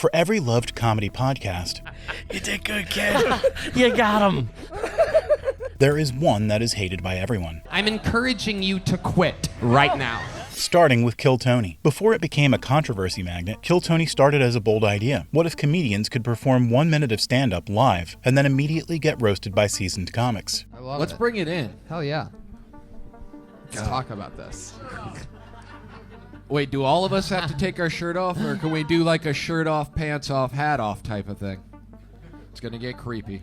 For every loved comedy podcast, you did good, kid. You got him. There is one that is hated by everyone. I'm encouraging you to quit right now. Starting with Kill Tony. Before it became a controversy magnet, Kill Tony started as a bold idea. What if comedians could perform 1 minute of stand-up live and then immediately get roasted by seasoned comics? Let's bring it in. Hell yeah. Let's talk about this. Wait, do all of us have to take our shirt off, or can we do like a shirt off, pants off, hat off type of thing? It's gonna get creepy.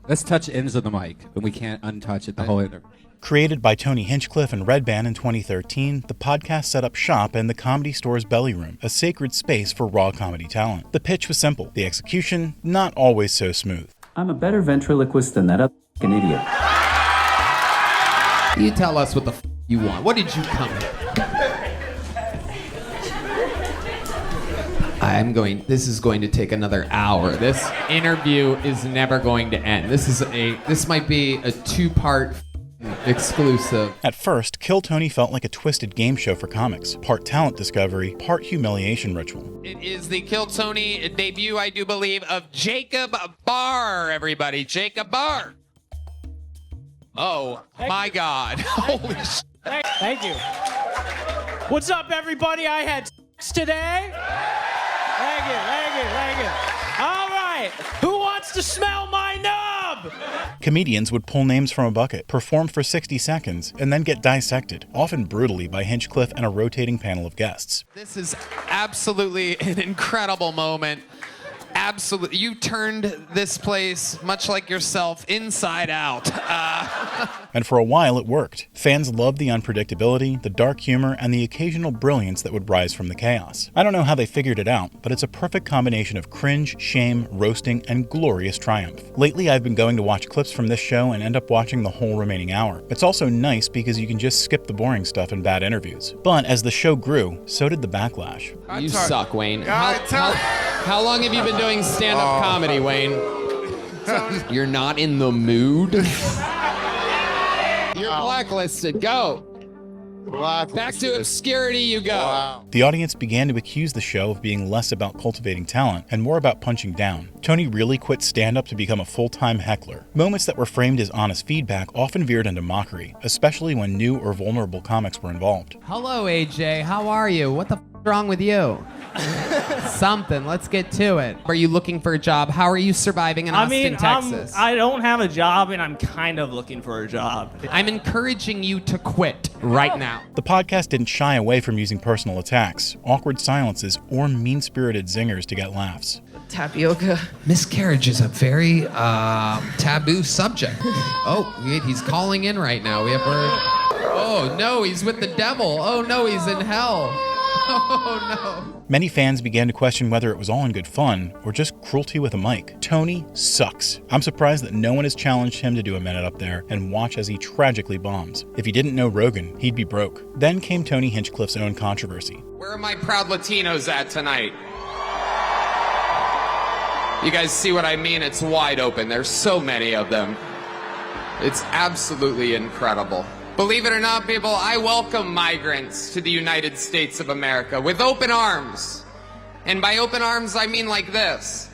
Let's touch ends of the mic, but we can't untouch it the whole interview. Created by Tony Hinchcliffe and Red Band in 2013, the podcast set up shop in the Comedy Store's Belly Room, a sacred space for raw comedy talent. The pitch was simple. The execution, not always so smooth. I'm a better ventriloquist than that f***ing idiot. You tell us what the you want. What did you come here? This is going to take another hour. This interview is never going to end. This might be a 2-part exclusive. At first, Kill Tony felt like a twisted game show for comics. Part talent discovery, part humiliation ritual. It is the Kill Tony debut, I do believe, of Jacob Barr, everybody. Jacob Barr. Oh, my God. Holy shit. Thank you. What's up, everybody? I had sex today. Thank you. All right. Who wants to smell my nub? Comedians would pull names from a bucket, perform for 60 seconds, and then get dissected, often brutally by Hinchcliffe and a rotating panel of guests. This is absolutely an incredible moment. Absolutely. You turned this place, much like yourself, inside out. And for a while it worked. Fans loved the unpredictability, the dark humor, and the occasional brilliance that would rise from the chaos. I don't know how they figured it out, but it's a perfect combination of cringe, shame, roasting, and glorious triumph. Lately I've been going to watch clips from this show and end up watching the whole remaining hour. It's also nice because you can just skip the boring stuff and bad interviews. But as the show grew, so did the backlash. You suck, Wayne. How long have you been doing stand-up comedy, Wayne? You're not in the mood? You're blacklisted. Go. Back to obscurity you go. Wow. The audience began to accuse the show of being less about cultivating talent and more about punching down. Tony really quit stand-up to become a full-time heckler. Moments that were framed as honest feedback often veered into mockery, especially when new or vulnerable comics were involved. Hello, AJ. How are you? What the wrong with you? Something. Let's get to it. Are you looking for a job? How are you surviving in Austin, Texas? I don't have a job, and I'm kind of looking for a job. I'm encouraging you to quit right now. The podcast didn't shy away from using personal attacks, awkward silences, or mean-spirited zingers to get laughs. Tapioca. Miscarriage is a very taboo subject. Oh, wait, he's calling in right now. Oh, no, he's with the devil. Oh, no, he's in hell. Oh, no. Many fans began to question whether it was all in good fun or just cruelty with a mic. Tony sucks. I'm surprised that no one has challenged him to do a minute up there and watch as he tragically bombs. If he didn't know Rogan, he'd be broke. Then came Tony Hinchcliffe's own controversy. Where are my proud Latinos at tonight? You guys see what I mean? It's wide open. There's so many of them. It's absolutely incredible. Believe it or not, people, I welcome migrants to the United States of America with open arms. And by open arms, I mean like this.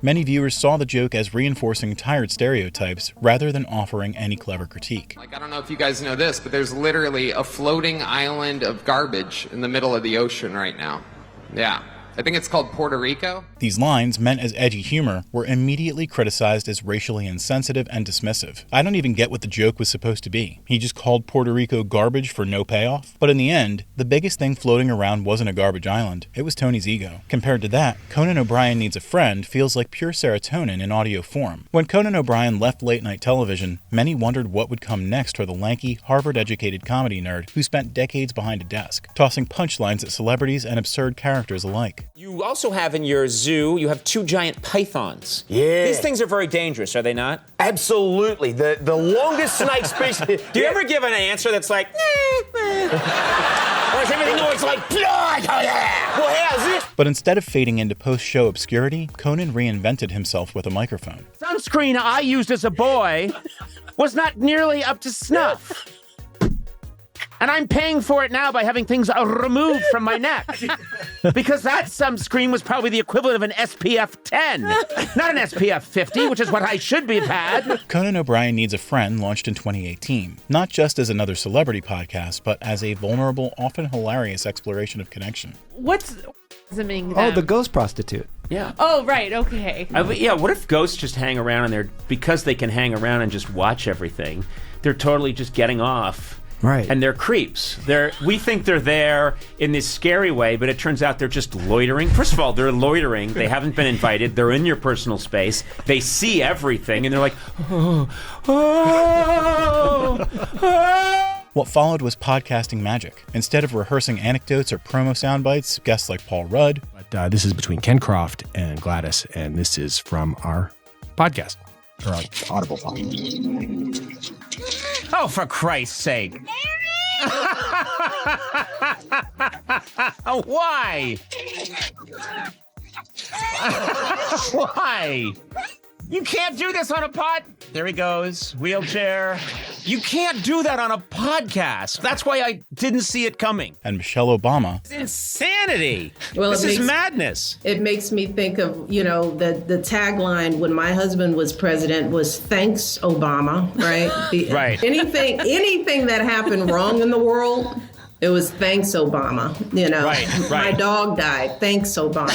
Many viewers saw the joke as reinforcing tired stereotypes rather than offering any clever critique. I don't know if you guys know this, but there's literally a floating island of garbage in the middle of the ocean right now. Yeah. I think it's called Puerto Rico. These lines, meant as edgy humor, were immediately criticized as racially insensitive and dismissive. I don't even get what the joke was supposed to be. He just called Puerto Rico garbage for no payoff? But in the end, the biggest thing floating around wasn't a garbage island. It was Tony's ego. Compared to that, Conan O'Brien Needs a Friend feels like pure serotonin in audio form. When Conan O'Brien left late-night television, many wondered what would come next for the lanky, Harvard-educated comedy nerd who spent decades behind a desk, tossing punchlines at celebrities and absurd characters alike. You also have in your zoo, you have 2 giant pythons. Yeah. These things are very dangerous, are they not? Absolutely. The longest snake species. Do you ever give an answer that's like, or is everything always like, well, how's this? But instead of fading into post-show obscurity, Conan reinvented himself with a microphone. Sunscreen I used as a boy was not nearly up to snuff. And I'm paying for it now by having things removed from my neck. Because that sunscreen was probably the equivalent of an SPF 10, not an SPF 50, which is what I should have had. Conan O'Brien Needs a Friend launched in 2018, not just as another celebrity podcast, but as a vulnerable, often hilarious exploration of connection. What's mean? Oh, the ghost prostitute. Yeah. Oh, right. Okay. Yeah, what if ghosts just hang around and they're, because they can hang around and just watch everything, they're totally just getting off. Right. And they're creeps. We think they're there in this scary way, but it turns out they're just loitering. First of all, they're loitering. They haven't been invited. They're in your personal space. They see everything, and they're like, oh, oh, oh. What followed was podcasting magic. Instead of rehearsing anecdotes or promo sound bites, guests like Paul Rudd. But this is between Ken Croft and Gladys, and this is from our podcast, or Audible podcast. Oh, for Christ's sake. Why? Why? You can't do this on a pod. There he goes, wheelchair. You can't do that on a podcast. That's why I didn't see it coming. And Michelle Obama. It's insanity. Well, this is madness. It makes me think of, the tagline when my husband was president was "Thanks, Obama," right? Right. Anything that happened wrong in the world, it was "Thanks, Obama." Right. My dog died. Thanks, Obama.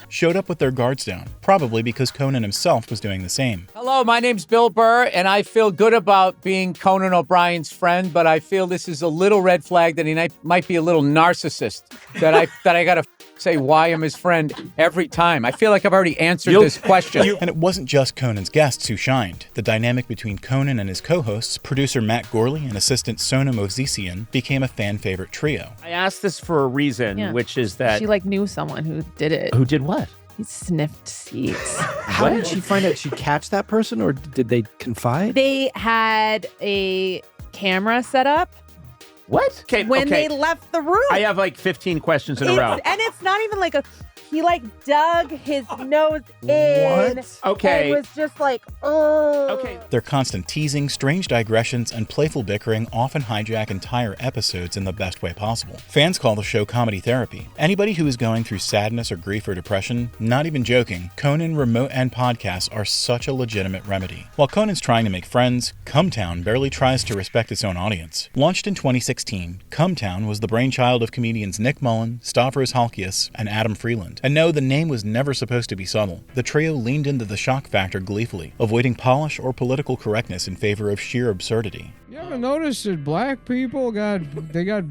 Showed up with their guards down, probably because Conan himself was doing the same. Hello, my name's Bill Burr, and I feel good about being Conan O'Brien's friend, but I feel this is a little red flag that he might be a little narcissist, that I gotta say why I'm his friend every time. I feel like I've already answered this question. And it wasn't just Conan's guests who shined. The dynamic between Conan and his co-hosts, producer Matt Gorley and assistant Sona Movsesian, became a fan favorite trio. I asked this for a reason, which is that... She knew someone who did it. Who did what? He sniffed seats. How did she find out? She catch that person, or did they confide? They had a camera set up. What? When they left the room. I have 15 questions in a row. And it's not even he dug his nose in. What? Okay. And was just oh. Okay. Their constant teasing, strange digressions, and playful bickering often hijack entire episodes in the best way possible. Fans call the show comedy therapy. Anybody who is going through sadness or grief or depression, not even joking, Conan Remote and podcasts are such a legitimate remedy. While Conan's trying to make friends, Cumtown barely tries to respect its own audience. Launched in 2016, Cumtown was the brainchild of comedians Nick Mullen, Stavros Halkias, and Adam Freeland. And no, the name was never supposed to be subtle. The trio leaned into the shock factor gleefully, avoiding polish or political correctness in favor of sheer absurdity. You ever notice that black people got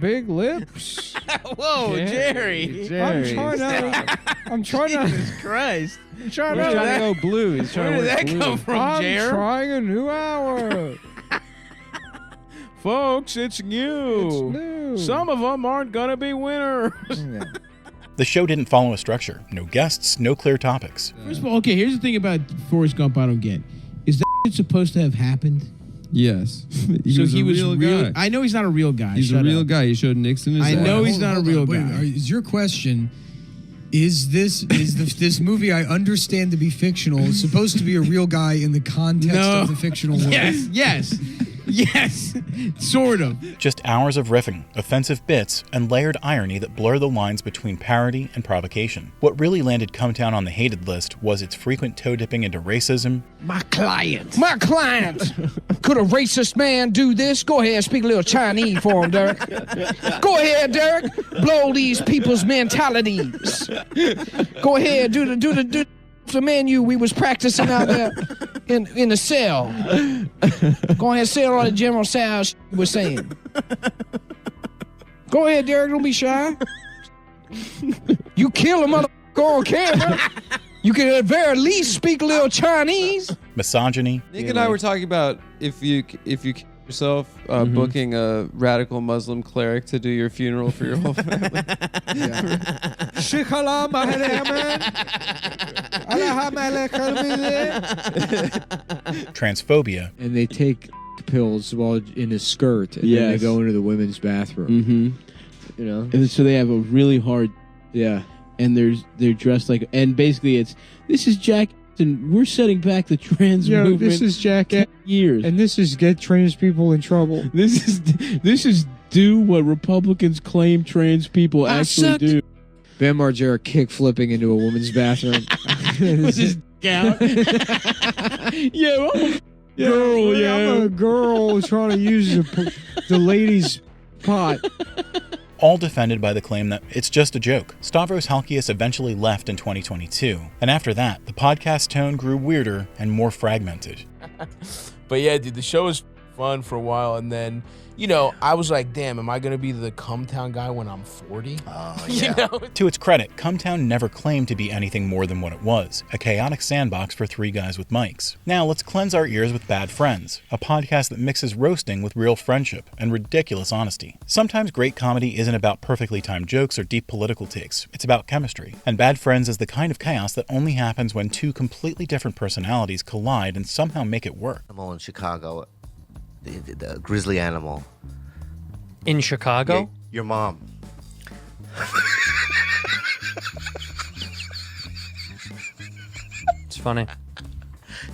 big lips? Whoa, Jerry. I'm trying to. Jesus Christ. I'm trying to go blue. He's trying Where did to that blue. come from, Jerry? I'm trying a new hour. Folks, it's new. It's new. Some of them aren't gonna be winners. The show didn't follow a structure. No guests, no clear topics. First of all, okay, here's the thing about Forrest Gump I don't get. Is that supposed to have happened? Yes. He was a real guy. I know he's not a real guy. He's a real guy. He showed Nixon his I know ass. he's not a real guy. Is your question, this movie I understand to be fictional supposed to be a real guy in the context of the fictional world? Yes, sort of. Just hours of riffing, offensive bits, and layered irony that blur the lines between parody and provocation. What really landed Cumtown on the hated list was its frequent toe-dipping into racism. My client. Could a racist man do this? Go ahead, speak a little Chinese for him, Derek. Go ahead, Derek. Blow these people's mentalities. Go ahead, do the menu we was practicing out there in the cell. Go ahead and say all the General Sal was saying. Go ahead, Derek, don't be shy. You kill a motherfucker on camera. You can at very least speak a little Chinese. Misogyny. Nick and I were talking about if you yourself booking a radical Muslim cleric to do your funeral for your whole family. Transphobia. And they take pills while in a skirt, and then they go into the women's bathroom. You know, and so they have a really hard, and they're dressed like, and basically this is Jack. And we're setting back the trans movement. This is Jack. Years, and this is get trans people in trouble. This is do what Republicans claim trans people actually do. Bam Margera kick flipping into a woman's bathroom. With his out. Yeah, I'm a girl. Yeah, I'm a girl trying to use the ladies' pot. All defended by the claim that it's just a joke. Stavros Halkias eventually left in 2022, and after that, the podcast tone grew weirder and more fragmented. But yeah, dude, the show was fun for a while, and then, you know, I was like, damn, am I going to be the Cumtown guy when I'm 40? Oh, yeah. You know? To its credit, Cumtown never claimed to be anything more than what it was, a chaotic sandbox for three guys with mics. Now let's cleanse our ears with Bad Friends, a podcast that mixes roasting with real friendship and ridiculous honesty. Sometimes great comedy isn't about perfectly timed jokes or deep political takes, it's about chemistry. And Bad Friends is the kind of chaos that only happens when two completely different personalities collide and somehow make it work. Animal in Chicago, the grizzly animal. In Chicago? Yeah, your mom. It's funny.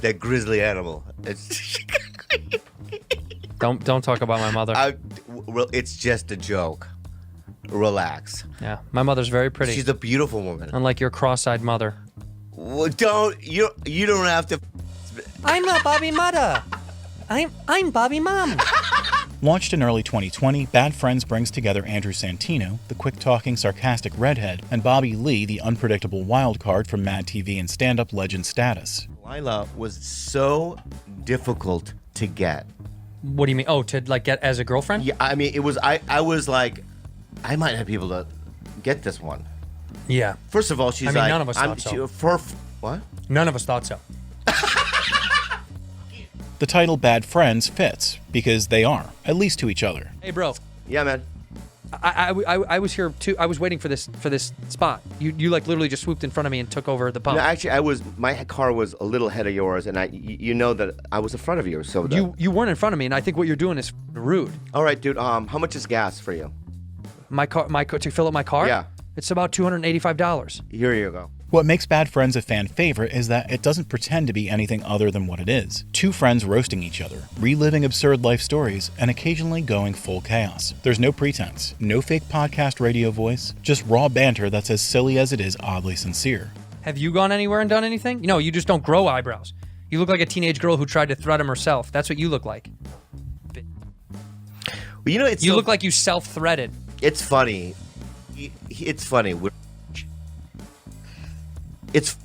That grizzly animal. Don't talk about my mother. Well, it's just a joke. Relax. Yeah, my mother's very pretty. She's a beautiful woman. Unlike your cross-eyed mother. Well, you don't have to. I'm not Bobby Mother. I'm Bobby Mom. Launched in early 2020, Bad Friends brings together Andrew Santino, the quick-talking, sarcastic redhead, and Bobby Lee, the unpredictable wild card from Mad TV and stand-up legend status. Lila was so difficult to get. What do you mean? Oh, to like get as a girlfriend? Yeah, I mean, it was. I was like, I might have people to get this one. Yeah. First of all, she's none like, of us thought so. What? None of us thought so. The title Bad Friends fits, because they are, at least to each other. Hey, bro. Yeah, man. I was here too. I was waiting for this spot. You like literally just swooped in front of me and took over the pump. No, actually, my car was a little ahead of yours, and you know that I was in front of yours. So you weren't in front of me, and I think what you're doing is rude. All right, dude. How much is gas for you? My car to fill up my car? Yeah. It's about $285. Here you go. What makes Bad Friends a fan favorite is that it doesn't pretend to be anything other than what it is. Two friends roasting each other, reliving absurd life stories, and occasionally going full chaos. There's no pretense, no fake podcast radio voice, just raw banter that's as silly as it is oddly sincere. Have you gone anywhere and done anything? No, you just don't grow eyebrows. You look like a teenage girl who tried to thread them herself. That's what you look like. Well, you know, you look like you self-threaded. It's funny. It's funny. It's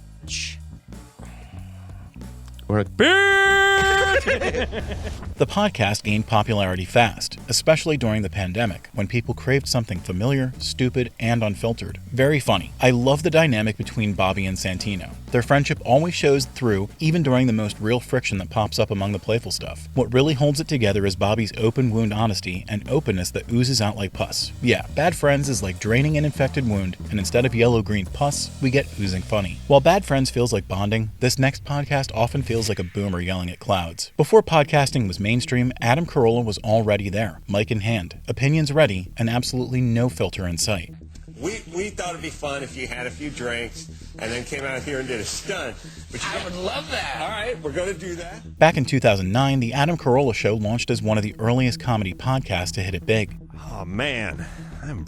The podcast gained popularity fast, especially during the pandemic, when people craved something familiar, stupid, and unfiltered. Very funny. I love the dynamic between Bobby and Santino. Their friendship always shows through, even during the most real friction that pops up among the playful stuff. What really holds it together is Bobby's open wound honesty and openness that oozes out like pus. Yeah, Bad Friends is like draining an infected wound, and instead of yellow-green pus, we get oozing funny. While Bad Friends feels like bonding, this next podcast often feels like a boomer yelling at clouds. Before podcasting was mainstream, Adam Carolla was already there, mic in hand, opinions ready, and absolutely no filter in sight. We thought it'd be fun if you had a few drinks and then came out here and did a stunt. But I would love that. All right, we're going to do that. Back in 2009, the Adam Carolla Show launched as one of the earliest comedy podcasts to hit it big. Oh, man. I'm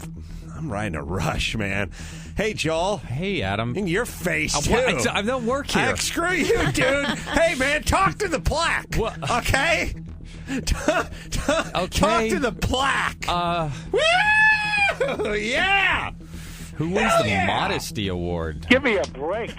riding a rush, man. Hey, Joel. Hey, Adam. In your face, too. I don't work here. Screw you, dude. Hey, man, talk to the plaque. What? Okay? Okay. Talk to the plaque. Woo! Yeah! Who wins Hell the yeah! Modesty Award? Give me a break.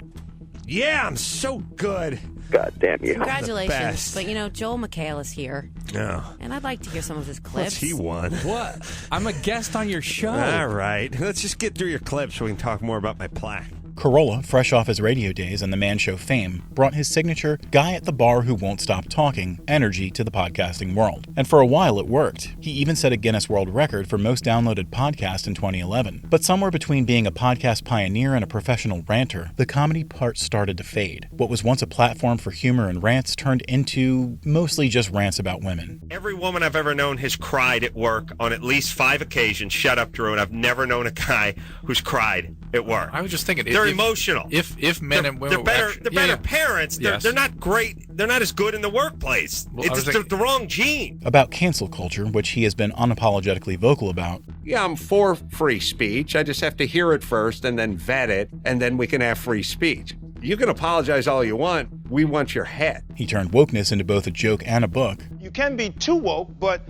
Yeah, I'm so good. God damn you. Congratulations. But, you know, Joel McHale is here. No. And I'd like to hear some of his clips. What's he won? What? I'm a guest on your show. All right. Let's just get through your clips so we can talk more about my plaque. Carolla, fresh off his radio days and the Man Show fame, brought his signature guy at the bar who won't stop talking energy to the podcasting world. And for a while it worked. He even set a Guinness World Record for most downloaded podcast in 2011. But somewhere between being a podcast pioneer and a professional ranter, the comedy part started to fade. What was once a platform for humor and rants turned into mostly just rants about women. Every woman I've ever known has cried at work on at least 5 occasions. Shut up, Drew. And I've never known a guy who's cried at work. I was just thinking, There they're emotional. If men and women, they're better parents. They're not great. They're not as good in the workplace. It's the wrong gene. About cancel culture, which he has been unapologetically vocal about. Yeah, I'm for free speech. I just have to hear it first and then vet it, and then we can have free speech. You can apologize all you want. We want your head. He turned wokeness into both a joke and a book. You can be too woke, but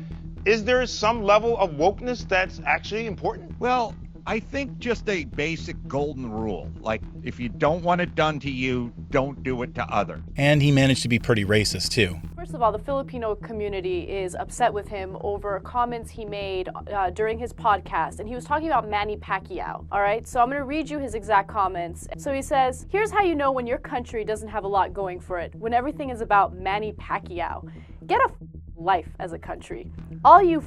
is there some level of wokeness that's actually important? Well, I think just a basic golden rule. Like, if you don't want it done to you, don't do it to others. And he managed to be pretty racist, too. First of all, the Filipino community is upset with him over comments he made during his podcast. And he was talking about Manny Pacquiao, all right? So I'm going to read you his exact comments. So he says, here's how you know when your country doesn't have a lot going for it, when everything is about Manny Pacquiao. Get a life as a country. All you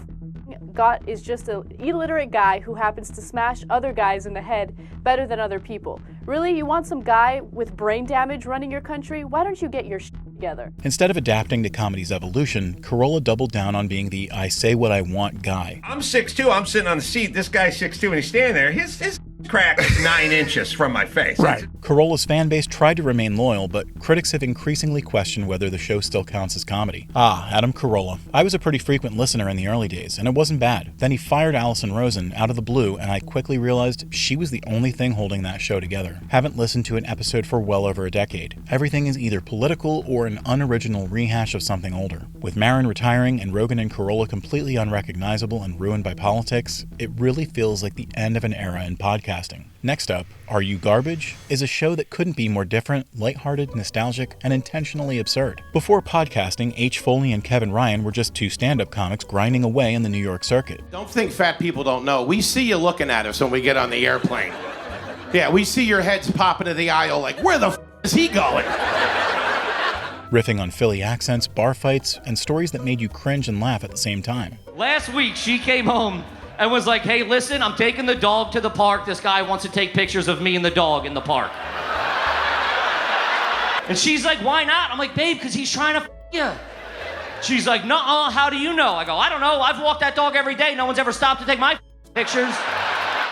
got is just an illiterate guy who happens to smash other guys in the head better than other people. Really, you want some guy with brain damage running your country? Why don't you get your shit together? Instead of adapting to comedy's evolution, Carolla doubled down on being the I say what I want guy. I'm 6'2". I'm sitting on the seat. This guy's 6'2", and he's standing there. His crack is 9 inches from my face. Right. Carolla's fan base tried to remain loyal, but critics have increasingly questioned whether the show still counts as comedy. Adam Carolla. I was a pretty frequent listener in the early days, and it wasn't bad. Then he fired Allison Rosen out of the blue, and I quickly realized she was the only thing holding that show together. Haven't listened to an episode for well over a decade. Everything is either political or an unoriginal rehash of something older. With Maron retiring and Rogan and Carolla completely unrecognizable and ruined by politics, it really feels like the end of an era in podcasting. Next up, Are You Garbage? Is a show that couldn't be more different, lighthearted, nostalgic, and intentionally absurd. Before podcasting, H. Foley and Kevin Ryan were just two stand-up comics grinding away in the New York circuit. Don't think fat people don't know. We see you looking at us when we get on the airplane. Yeah, we see your heads popping to the aisle like, where the is he going? Riffing on Philly accents, bar fights, and stories that made you cringe and laugh at the same time. Last week, she came home and was like, hey, listen, I'm taking the dog to the park. This guy wants to take pictures of me and the dog in the park. And she's like, why not? I'm like, babe, because he's trying to f*** you. She's like, nuh-uh, how do you know? I go, I don't know. I've walked that dog every day. No one's ever stopped to take my pictures.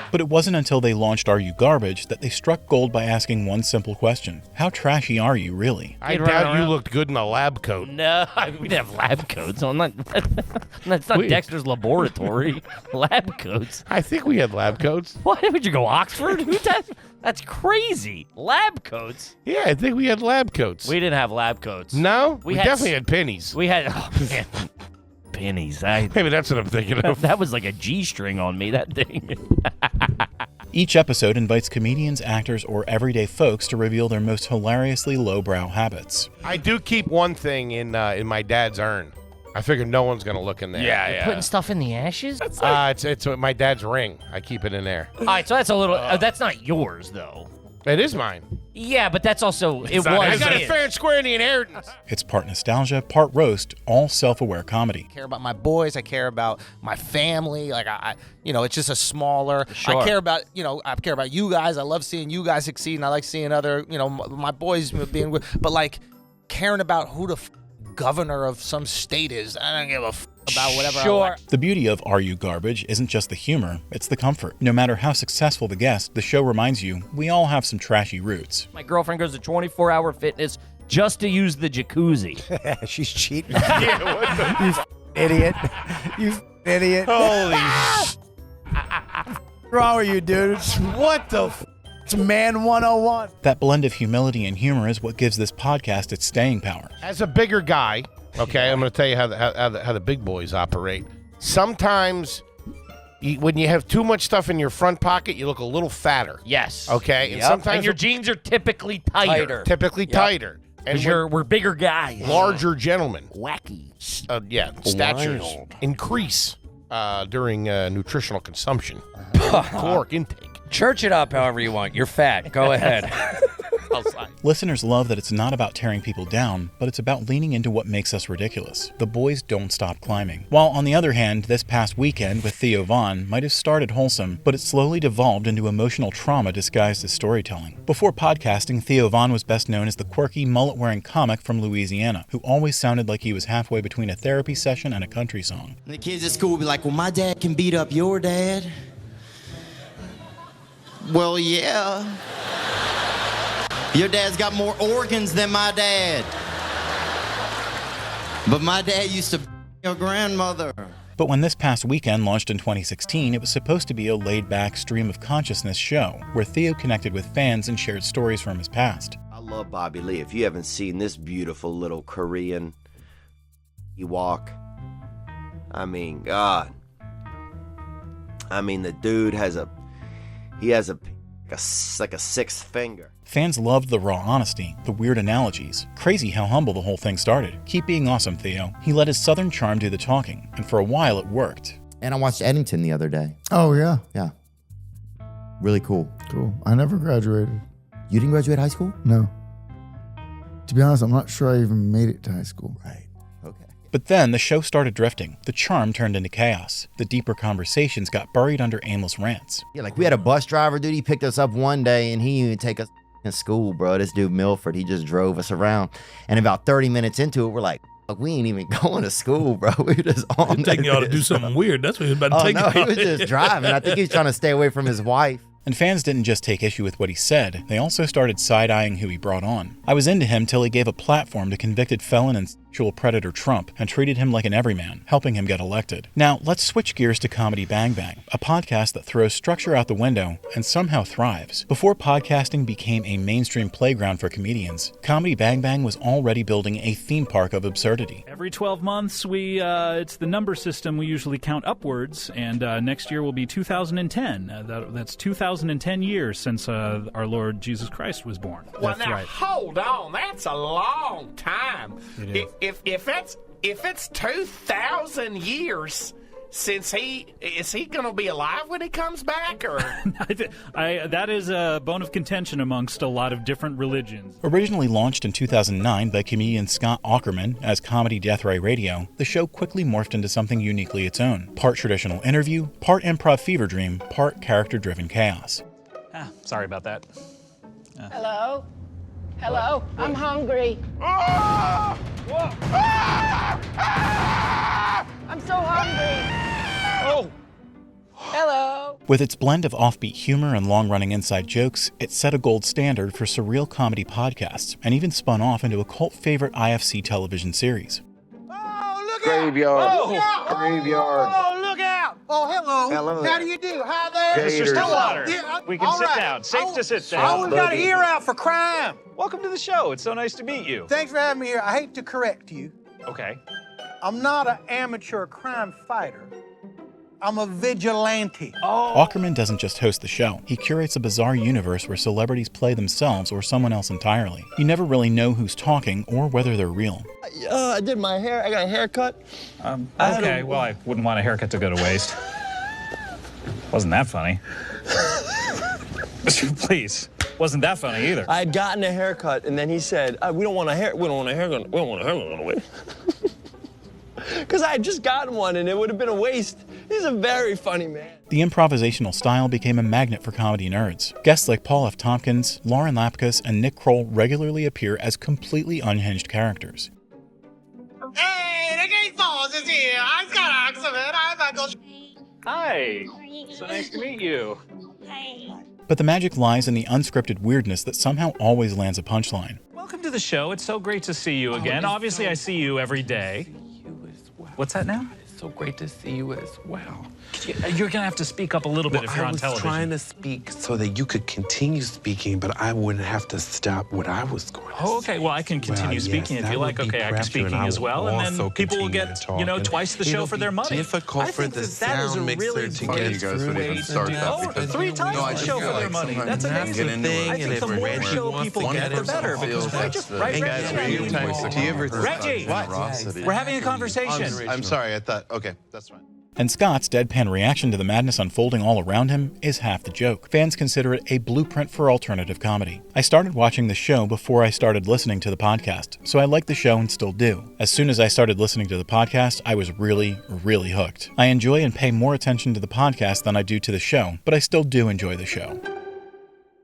But it wasn't until they launched Are You Garbage that they struck gold by asking one simple question. How trashy are you, really? I doubt you looked good in a lab coat. No, we didn't have lab coats. That's not Dexter's Laboratory. Lab coats. I think we had lab coats. Why would you go Oxford? That's crazy. Lab coats? Yeah, I think we had lab coats. We didn't have lab coats. No? We definitely had pennies. We had... Oh, man. Pennies. Maybe that's what I'm thinking of. That was like a G-string on me, that thing. Each episode invites comedians, actors, or everyday folks to reveal their most hilariously lowbrow habits. I do keep one thing in my dad's urn. I figured no one's gonna look in there. You're putting stuff in the ashes? It's my dad's ring. I keep it in there. All right, so that's a little... that's not yours, though. It is mine. Yeah, but that's also... I got it fair and square in the inheritance. It's part nostalgia, part roast, all self-aware comedy. I care about my boys. I care about my family. Like I it's just a smaller. Sure. I care about you guys. I love seeing you guys succeed, and I like seeing other, my boys being. But like caring about who the governor of some state is, I don't give a about whatever. Sure. The beauty of Are You Garbage isn't just the humor, it's the comfort. No matter how successful the guest, the show reminds you we all have some trashy roots. My girlfriend goes to 24-hour fitness just to use the jacuzzi. She's cheating. Yeah, you idiot. You idiot. Holy What's wrong with you, dude? What the It's Man 101. That blend of humility and humor is what gives this podcast its staying power. As a bigger guy, okay, I'm going to tell you how the big boys operate. Sometimes, when you have too much stuff in your front pocket, you look a little fatter. Yes. Okay, and sometimes your jeans are typically tighter. Tighter. And we're bigger guys. Larger gentlemen. Wacky. Statures increase during nutritional consumption. Caloric intake. Church it up however you want. You're fat. Go ahead. Listeners love that it's not about tearing people down, but it's about leaning into what makes us ridiculous. The boys don't stop climbing. While on the other hand, this past weekend with Theo Von might have started wholesome, but it slowly devolved into emotional trauma disguised as storytelling. Before podcasting, Theo Von was best known as the quirky, mullet-wearing comic from Louisiana, who always sounded like he was halfway between a therapy session and a country song. And the kids at school would be like, well, my dad can beat up your dad. Well, yeah. Your dad's got more organs than my dad. But my dad used to your grandmother. But when this past weekend launched in 2016, it was supposed to be a laid-back stream of consciousness show where Theo connected with fans and shared stories from his past. I love Bobby Lee. If you haven't seen this beautiful little Korean walk, I mean, God. I mean, the dude has like a sixth finger. Fans loved the raw honesty, the weird analogies. Crazy how humble the whole thing started. Keep being awesome, Theo. He let his southern charm do the talking, and for a while it worked. And I watched Eddington the other day. Oh, yeah? Yeah. Really cool. Cool. I never graduated. You didn't graduate high school? No. To be honest, I'm not sure I even made it to high school. Right. Okay. But then the show started drifting. The charm turned into chaos. The deeper conversations got buried under aimless rants. Yeah, like we had a bus driver, dude. He picked us up one day and he didn't take us to school, bro. This dude, Milford, he just drove us around. And about 30 minutes into it, we're like, we ain't even going to school, bro. We were just on. Taking y'all to do something weird. That's what he was about to take. No, he was just driving. I think he was trying to stay away from his wife. And fans didn't just take issue with what he said, they also started side-eyeing who he brought on. I was into him till he gave a platform to convicted felon and sexual predator Trump and treated him like an everyman, helping him get elected. Now, let's switch gears to Comedy Bang Bang, a podcast that throws structure out the window and somehow thrives. Before podcasting became a mainstream playground for comedians, Comedy Bang Bang was already building a theme park of absurdity. Every 12 months, it's the number system we usually count upwards, and next year will be 2010. That's 2010 years since our Lord Jesus Christ was born. Well, That's now right. hold on, that's a long time. If it's 2,000 years since is he gonna be alive when he comes back, or? That is a bone of contention amongst a lot of different religions. Originally launched in 2009 by comedian Scott Aukerman as Comedy Death Ray Radio, the show quickly morphed into something uniquely its own. Part traditional interview, part improv fever dream, part character-driven chaos. Sorry about that. Hello? Hello? I'm hungry. I'm so hungry. Oh. Hello? With its blend of offbeat humor and long-running inside jokes, it set a gold standard for surreal comedy podcasts and even spun off into a cult favorite IFC television series. Graveyard. Oh, Graveyard. Oh, look out. Oh, hello. Hello. How do you do? Hi there. Mr. Stillwater. Yeah, We can all sit right. down. Safe to sit Oh, down. we've got an ear out for crime. Welcome to the show. It's so nice to meet you. Thanks for having me here. I hate to correct you. Okay. I'm not an amateur crime fighter. I'm a vigilante. Aukerman doesn't just host the show. He curates a bizarre universe where celebrities play themselves or someone else entirely. You never really know who's talking or whether they're real. I did my hair. I got a haircut. Okay, well, I wouldn't want a haircut to go to waste. Wasn't that funny? Please, wasn't that funny either. I had gotten a haircut, and then he said, "We don't want a haircut on the way." Because I had just gotten one, and it would have been a waste. He's a very funny man. The improvisational style became a magnet for comedy nerds. Guests like Paul F. Tompkins, Lauren Lapkus, and Nick Kroll regularly appear as completely unhinged characters. Hey, the Gate Falls is here. I'm Scott Oxford. I'm Michael. Hi. So nice to meet you. But the magic lies in the unscripted weirdness that somehow always lands a punchline. Welcome to the show. It's so great to see you again. Obviously, I see you every day. What's that now? It's so great to see you as well. You're gonna have to speak up a little bit if you're on television. I was trying to speak so that you could continue speaking, but I wouldn't have to stop what I was going to say. Oh, okay. Well, I can continue speaking if you like. Okay, I can speaking as well, and then people will get, twice the show for their money. Difficult for the sound mixer to get through it. 3 times the show for their money. That's amazing. I think the more show people get, the better. Because Reggie, we're having a conversation. I'm sorry. I thought. Okay, that's fine. And Scott's deadpan reaction to the madness unfolding all around him is half the joke. Fans consider it a blueprint for alternative comedy. I started watching the show before I started listening to the podcast, so I like the show and still do. As soon as I started listening to the podcast, I was really, really hooked. I enjoy and pay more attention to the podcast than I do to the show, but I still do enjoy the show.